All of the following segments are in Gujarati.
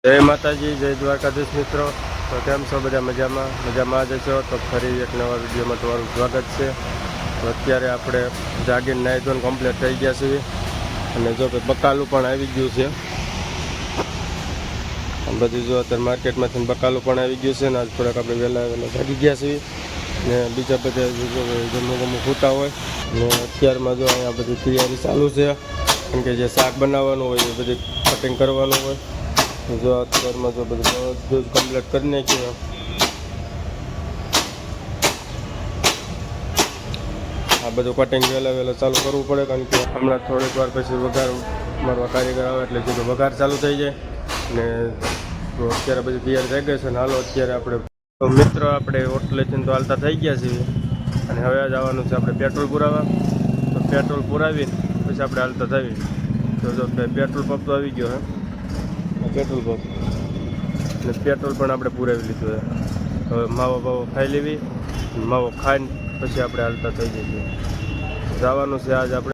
જય માતાજી, જય દ્વારકાધીશ મિત્રો. તો કેમ છો બધા? મજામાં જ છો? તો ફરી એક નવા વિડીયોમાં તમારું સ્વાગત છે. તો અત્યારે આપણે જાગીને નાહી ધોઈને કમ્પ્લીટ થઈ ગયા છીએ અને જો કે બકાલું પણ આવી ગયું છે. બધું જો અત્યારે માર્કેટમાંથી બકાલું પણ આવી ગયું છે ને આજ થોડાક આપણે વહેલા જાગી ગયા છીએ ને બીજા બધા જમવું ખૂટા હોય ને અત્યારમાં જો અહીંયા બધી તૈયારી ચાલુ છે. કારણ કે જે શાક બનાવવાનું હોય એ બધી કટિંગ કરવાનું હોય. જો અત્યારમાં જો બધું જ કમ્પ્લીટ કરી નાખ્યું. આ બધું કટિંગ વહેલા ચાલુ કરવું પડે કારણ કે હમણાં થોડીક વાર પછી વઘાર મારવા કારીગર આવે એટલે સીધો વઘાર ચાલુ થઈ જાય ને અત્યારે બધી તૈયાર થઈ ગઈ છે ને હાલો અત્યારે આપણે તો મિત્રો આપણે હોટલેથી તો હાલતા થઈ ગયા છીએ અને હવે જવાનું છે આપણે પેટ્રોલ પુરાવા. તો પેટ્રોલ પુરાવીને પછી આપણે હાલતા થઈએ. તો જો પેટ્રોલ પંપ તો આવી ગયો પેટ્રોલ પંપ ને પેટ્રોલ પણ આપણે પુરાવી લીધું છે. હવે માવો ખાઈ લેવી, માવો ખાઈને પછી આપણે હાલતા થઈ જઈએ. જવાનું છે આજ આપણે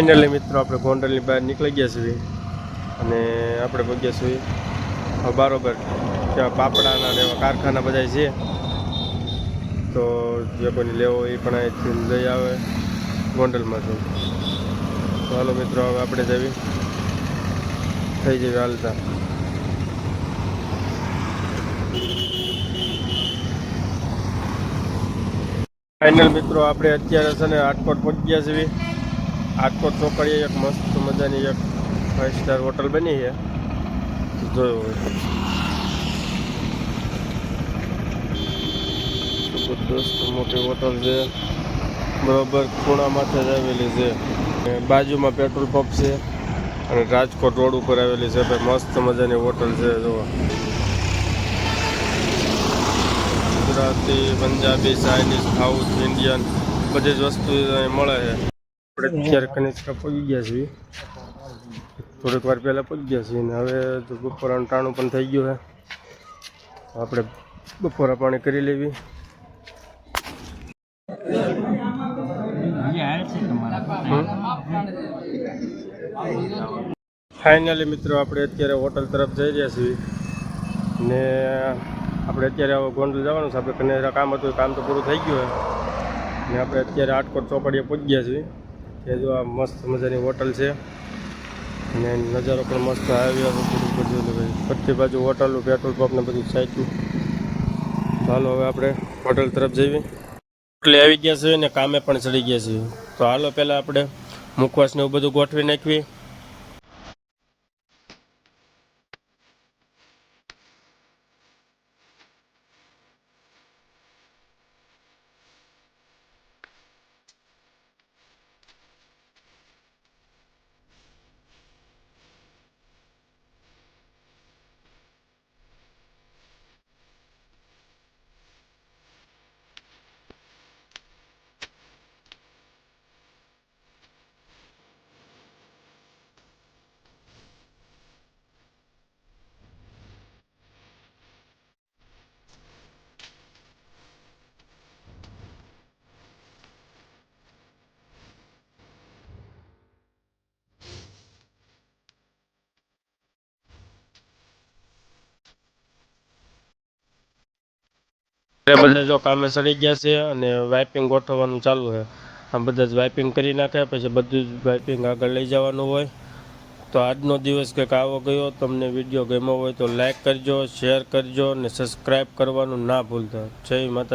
ફાઇનલી મિત્રો આપણે ગોંડલની બહાર નીકળી ગયા છીએ અને આપણે પગ્યા છીએ બરાબર ત્યાં પાપડાના એવા કારખાના બધા છે. તો જે કોઈને લેવો એ પણ અહીંથી લઈ આવે ગોંડલમાંથી. તો હાલો મિત્રો હવે આપણે જઈએ થઈ જઈએ હાલતા. ફાઇનલ મિત્રો આપણે અત્યારે છે ને રાજકોટ પહોંચી ગયા છીએ. રાજકોટ ચોકડીએ એક મસ્ત મજાની એક 5 સ્ટાર હોટલ બની છે. જોયું હોય જબરદસ્ત મોટી હોટલ છે, બરોબર ખૂણા માથે જ આવેલી છે. બાજુમાં પેટ્રોલ પંપ છે અને રાજકોટ રોડ ઉપર આવેલી છે. મસ્ત મજાની હોટલ છે. જુઓ Gujarati, Punjabi, Chinese, south Indian બધી જ વસ્તુ મળે છે. આપણે અત્યારે કનિષ્કા પહોંચી ગયા છીએ, થોડીક વાર પહેલાં પહોંચી ગયા છીએ ને હવે બપોરાનું ટાણું પણ થઈ ગયું છે. આપણે બપોરા પાણી કરી લેવી. ફાઇનલી મિત્રો આપણે અત્યારે હોટલ તરફ જઈ રહ્યા છીએ ને આપણે અત્યારે ગોંડલ જવાનું છે. આપણે કનેરા કામ હતું, કામ તો પૂરું થઈ ગયું છે ને આપણે અત્યારે રાજકોટ ચોકડીએ પહોંચી ગયા છીએ. એ જો આ મસ્ત મજાની હોટલ છે અને નજારો પણ મસ્ત આવ્યો. બધી બાજુ હોટલો, પેટ્રોલ પંપ ને બધું સાઈડનું. હાલો હવે આપણે હોટલ તરફ જઈએ. હોટલે આવી ગયા છે ને કામે પણ ચડી ગયા છે. તો હાલો પહેલાં આપણે મુખવાસ ને એવું બધું ગોઠવી નાખવી. બધા જો કામે ચડી ગયા છે અને વાઇપિંગ ગોઠવવાનું ચાલુ છે. આ બધા જ વાઇપિંગ કરી નાખે પછી બધું જ વાઇપિંગ આગળ લઈ જવાનું હોય. તો આજનો દિવસ કંઈક આવો ગયો. તમને વિડીયો ગમ્યો હોય તો લાઈક કરજો, શેર કરજો અને સબસ્ક્રાઈબ કરવાનું ના ભૂલતા. જય માતા.